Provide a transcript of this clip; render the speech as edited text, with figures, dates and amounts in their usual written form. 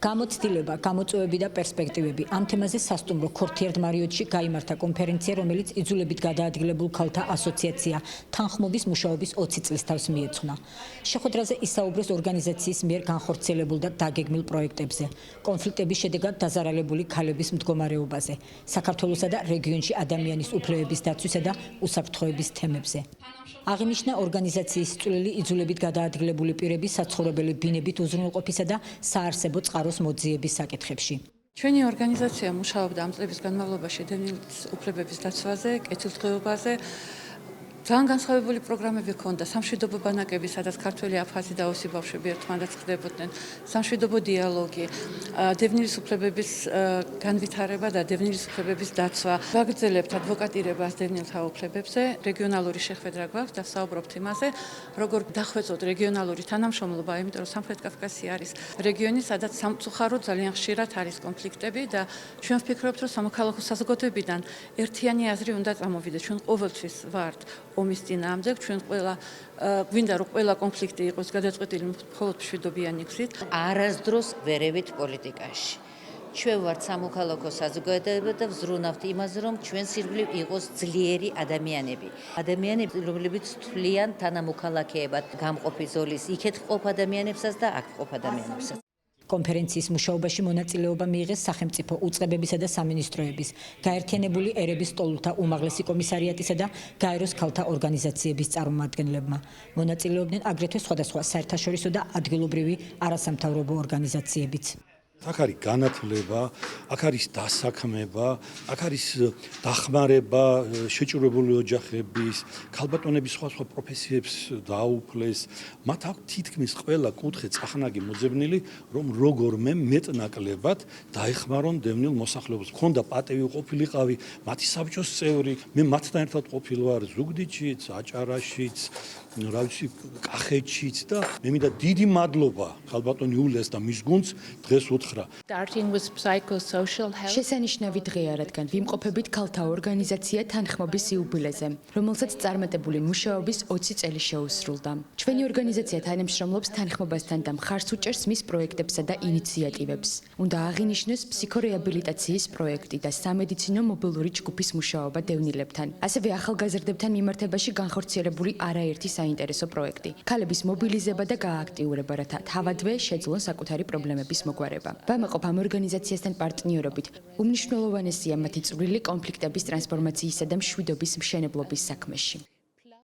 გამოცდილება, გამოწვევები და პერსპექტივები. ამ თემაზე სასტუმრო ქორთიარდ მარიოტში გაიმართა კონფერენცია, რომელიც იძულებით გადაადგილებულ ქალთა ასოციაცია თანხმობის მუშაობის 20 წლის თავს მიეძღვნა. შეხვედრაზე ისაუბრეს ორგანიზაციის მიერ განხორციელებულ და დაგეგმილ პროექტებზე, კონფლიქტების შედეგად დაზარალებული ქალების მდგომარეობაზე, საქართველოსა და რეგიონში ადამიანის უფლებების დაცვისა და უსაფრთხოების თემებზე. აღინიშნა ორგანიზაციის წვლილი იძულებით გადაადგილებული პირების საცხოვრებელი ბინებით უზრუნველყოფისა და საარსებო წყაროს მოძიების საკითხებში. ჩვენი ორგანიზაცია მუშაობდა ამ წლების განმავლობაში დევნილების უფლებების დაცვაზე, კეთილდღეობაზე. ძალიან განსხვავებული პროგრამები ჰქონდა, სამშვიდობო ბანაკები, სადაც ქართველი, აფხაზი და ოსი ბავშვები ერთმანეთს ხდებოდნენ, სამშვიდობო დიალოგი, დევნილის უფლებების განვითარება და დევნილის უფლებების დაცვა. ვაგრძელებთ ადვოკატირებას დევნილთა უფლებებზე, რეგიონალური შეხვედრა გვაქვს და საუბრობთ იმაზე, როგორ დახვეწოთ რეგიონალური თანამშრომლობა, იმიტომ რომ სამხრეთ კავკასია არის რეგიონი, სადაც სამწუხაროდ ძალიან ხშირად არის კონფლიქტები და ჩვენ ვფიქრობთ, რომ სამოქალაქო საზოგადოებიდან ერთიანი აზრი უნდა წამოვიდეს. ჩვენ ყოველთვის ვართ ომის წინააღმდეგ, ჩვენ ყველა გვინდა რომ ყველა კონფლიქტი იყოს გადაწყვეტილი მხოლოდ მშვიდობიანი გზით. არასდროს ვერევით პოლიტიკაში. ჩვენ ვართ სამოქალაქო საზოგადოება და ვზრუნავთ იმაზე, რომ ჩვენს ირგვლივ იყოს ძლიერი ადამიანები. ადამიანები, რომლებიც თვლიან თანამოქალაქეებად გამყოფი ზოლის იქეთ ყოფ ადამიანებსაც და აქ ყოფ ადამიანებსაც. კონფერენციის მუშაობაში მონაწილეობა მიიღეს სახელმწიფო უწყებებისა და სამინისტროების, გაერთიანებული ერების სტოლთა უმაღლესი კომისარიატისა და გაეროს ქალთა ორგანიზაციების წარმომადგენლებმა. მონაწილეობდნენ აგრეთვე სხვადასხვა საერთაშორისო და ადგილობრივი არასამთავრობო ორგანიზაციებიც. აქ არის განათლება, აქ არის დასაქმება, აქ არის დახმარება შეჭრებული ოჯახების, ქალბატონების სხვა პროფესიებს დაუფლეს. მათ აქვს თითქმის ყველა კუთხე წახნაგი მოძებნილი, რომ როგორმე მეტნაკლებად დაეხმარონ დევნილ მოსახლეობას. მქონდა პატევი ყოფილიყავი, მათი საბჭოს წევრი, მე მათთან ერთად ყოფილვარ ზუგდიდშიც, აჭარაშიც, რა ვიცი, კახეთშიც და მე მინდა დიდი მადლობა ქალბატონ იულიას და მის გუნდს დღეს უთხრა. შესანიშნავი დღეა, რადგან ვიმყოფებით ქალთა ორგანიზაცია თანხმობის იუბილეზე, რომელსაც წარმატებული მუშაობის 20 წელი შეუსრულდა. ჩვენი ორგანიზაცია თანამშრომლობს თანხმობასთან და მხარს უჭერს მის პროექტებსა და ინიციატივებს. უნდა აღინიშნოს ფსიქორეაბილიტაციის პროექტი და სამედიცინო მობილური ჯგუფის მუშაობა დევნილებთან. ასევე ახალგაზრდებთან მიმართებაში განხორციელებული არაერთი საინტერესო პროექტი. ქალების მობილიზება და გააქტიურება, რათა თავადვე შეძლონ საკუთარი პრობლემების მოგვარება. ვამაყობ ამ ორგანიზაციასთან პარტნიორობით. უმნიშვნელოვანესია მათი წვლილი კონფლიქტების ტრანსფორმაციისა და მშვიდობის მშენებლობის საქმეში.